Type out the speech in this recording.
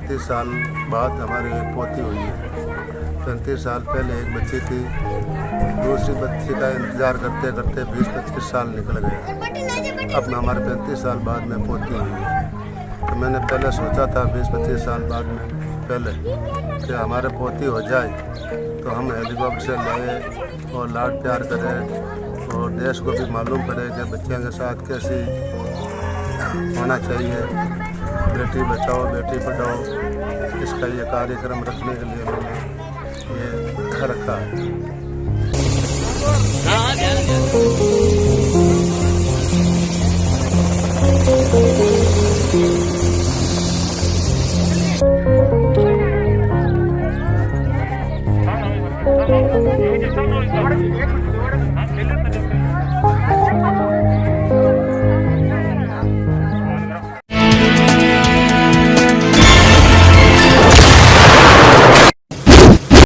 35 साल बाद हमारी एक पोती हुई है। 35 साल पहले एक बच्ची थी, दूसरी बच्ची का इंतज़ार करते करते 20-25 साल निकल गए। अब हमारे 35 साल बाद में पोती हुई है। तो मैंने पहले सोचा था 20-25 साल बाद में पहले कि हमारे पोती हो जाए तो हम हेलीकॉप्टर से लाए और लाड प्यार करें और देश को भी मालूम पड़े कि बच्चियों के साथ कैसी होना चाहिए। बेटी बचाओ बेटी पढ़ाओ, इसका ये कार्यक्रम रखने के लिए मैंने ये रखा है।